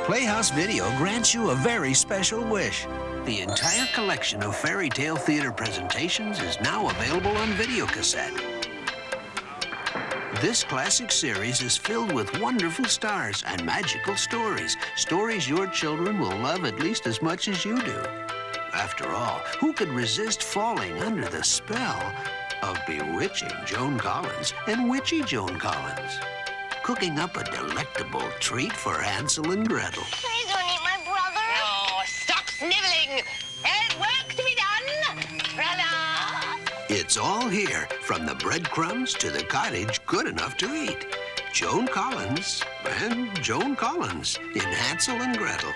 Playhouse Video grants you a very special wish. The entire collection of Faerie Tale Theatre presentations is now available on videocassette. This classic series is filled with wonderful stars and magical stories. Stories your children will love at least as much as you do. After all, who could resist falling under the spell of bewitching Joan Collins and witchy Joan Collins, cooking up a delectable treat for Hansel and Gretel? Please don't eat my brother. Oh, stop sniveling. There's work to be done. Brother. It's all here, from the breadcrumbs to the cottage good enough to eat. Joan Collins and Joan Collins in Hansel and Gretel.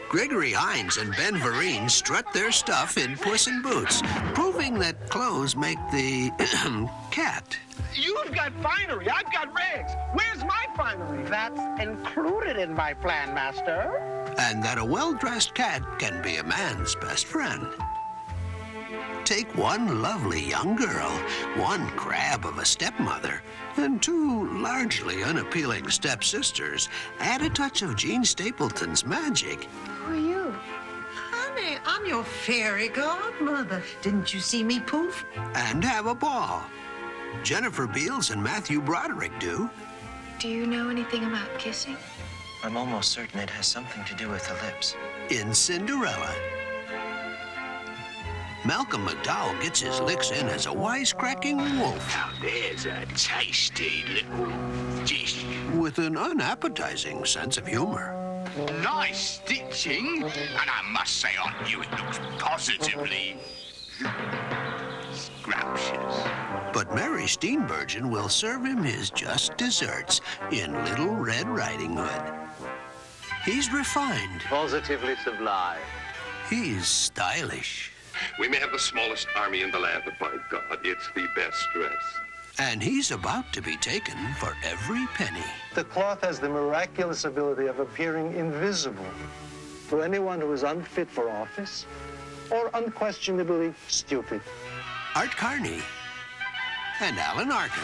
Gregory Hines and Ben Vereen strut their stuff in Puss in Boots, proving that clothes make the cat. You've got finery, I've got rags. Where's my finery? That's included in my plan, Master. And that a well-dressed cat can be a man's best friend. Take one lovely young girl, one crab of a stepmother, and two largely unappealing stepsisters. Add a touch of Jean Stapleton's magic. Who are you? Honey, I'm your fairy godmother. Didn't you see me poof? And have a ball. Jennifer Beals and Matthew Broderick do. Do you know anything about kissing? I'm almost certain it has something to do with the lips. In Cinderella. Malcolm McDowell gets his licks in as a wisecracking wolf. Now there's a tasty little dish. With an unappetizing sense of humor. Nice stitching, and I must say on you it looks positively scrumptious. But Mary Steenburgen will serve him his just desserts in Little Red Riding Hood. He's refined. Positively sublime. He's stylish. We may have the smallest army in the land, but by God, it's the best dress. And he's about to be taken for every penny. The cloth has the miraculous ability of appearing invisible to anyone who is unfit for office or unquestionably stupid. Art Carney and Alan Arkin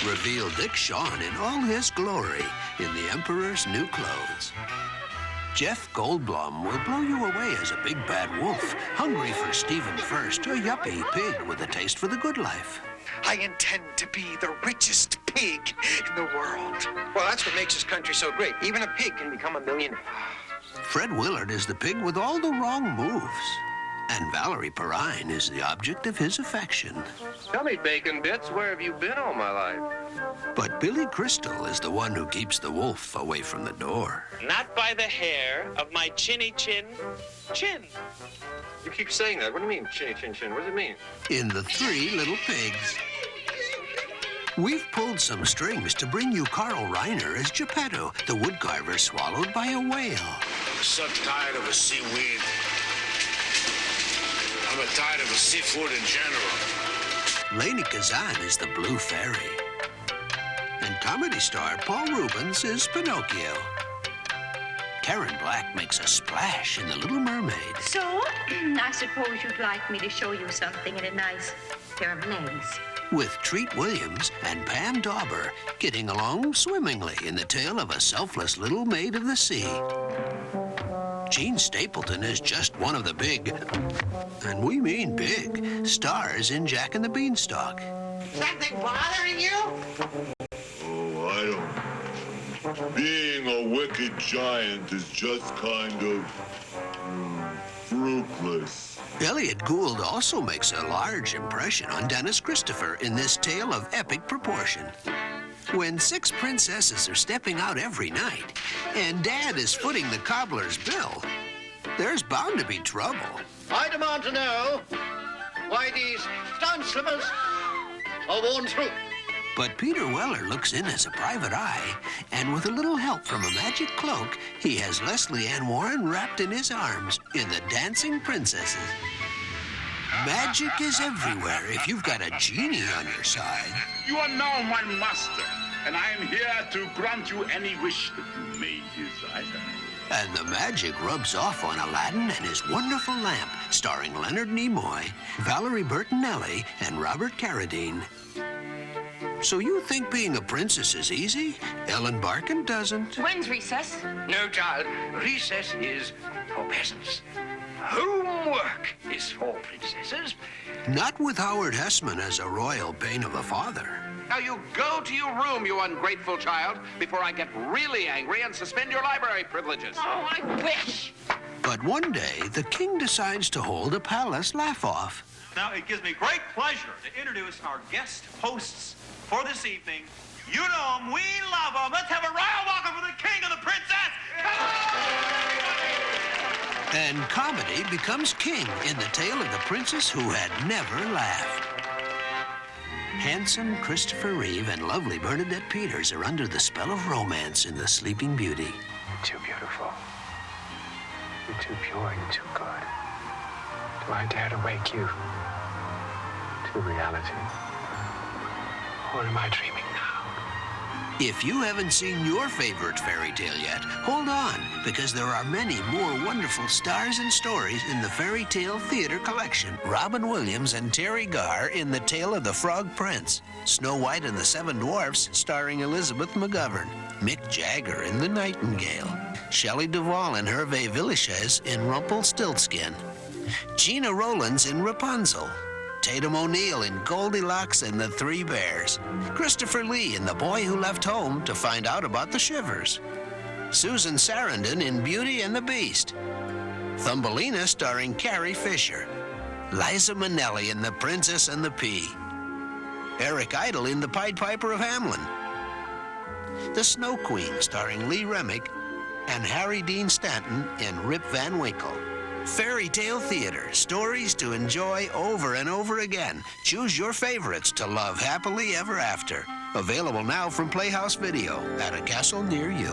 reveal Dick Shawn in all his glory in The Emperor's New Clothes. Jeff Goldblum will blow you away as a big bad wolf, hungry for Stephen First, a yuppie pig with a taste for the good life. I intend to be the richest pig in the world. Well, that's what makes this country so great. Even a pig can become a millionaire. Fred Willard is the pig with all the wrong moves. And Valerie Perrine is the object of his affection. Tell me, Bacon Bits, where have you been all my life? But Billy Crystal is the one who keeps the wolf away from the door. Not by the hair of my chinny chin chin. You keep saying that. What do you mean, chinny chin chin? What does it mean? In The Three Little Pigs. We've pulled some strings to bring you Carl Reiner as Geppetto, the woodcarver swallowed by a whale. I'm so tired of the seaweed. I'm tired of the seafood in general. Lady Kazan is the Blue Fairy. And comedy star Paul Rubens is Pinocchio. Karen Black makes a splash in The Little Mermaid. So, I suppose you'd like me to show you something in a nice pair of legs. With Treat Williams and Pam Dauber getting along swimmingly in the tale of a selfless little maid of the sea. Jean Stapleton is just one of the big, and we mean big, stars in Jack and the Beanstalk. Something bothering you? Oh, I don't. Being a wicked giant is just kind of fruitless. Elliot Gould also makes a large impression on Dennis Christopher in this tale of epic proportion. When 6 princesses are stepping out every night, and Dad is footing the cobbler's bill, there's bound to be trouble. I demand to know why these stone slippers are worn through. But Peter Weller looks in as a private eye, and with a little help from a magic cloak, he has Leslie Ann Warren wrapped in his arms in The Dancing Princesses. Magic is everywhere if you've got a genie on your side. You are now my master, and I am here to grant you any wish that you may desire. And the magic rubs off on Aladdin and his wonderful lamp, starring Leonard Nimoy, Valerie Bertinelli, and Robert Carradine. So you think being a princess is easy? Ellen Barkin doesn't. When's recess? No, child. Recess is for peasants. Homework is for princesses. Not with Howard Hessman as a royal bane of a father. Now you go to your room, you ungrateful child, before I get really angry and suspend your library privileges. Oh, I wish. But one day, the king decides to hold a palace laugh-off. Now, it gives me great pleasure to introduce our guest hosts for this evening. You know them, we love them. Let's have a royal welcome for the king and the princess. Come on! And comedy becomes king in the tale of the princess who had never laughed. Handsome Christopher Reeve and lovely Bernadette Peters are under the spell of romance in The Sleeping Beauty. You're too beautiful. You're too pure. You're too good. Do I dare to wake you to reality? Or am I dreaming now? If you haven't seen your favorite fairy tale yet, hold on, because there are many more wonderful stars and stories in the Faerie Tale Theatre collection. Robin Williams and Terry Garr in The Tale of the Frog Prince. Snow White and the Seven Dwarfs, starring Elizabeth McGovern. Mick Jagger in The Nightingale. Shelley Duvall and Hervé Villechaize in Rumpelstiltskin. Gina Rowlands in Rapunzel. Tatum O'Neal in Goldilocks and the Three Bears. Christopher Lee in The Boy Who Left Home to find out about the Shivers. Susan Sarandon in Beauty and the Beast. Thumbelina starring Carrie Fisher. Liza Minnelli in The Princess and the Pea. Eric Idle in The Pied Piper of Hamelin. The Snow Queen starring Lee Remick and Harry Dean Stanton in Rip Van Winkle. Faerie Tale Theatre, stories to enjoy over and over again. Choose your favorites to love happily ever after. Available now from Playhouse Video at a castle near you.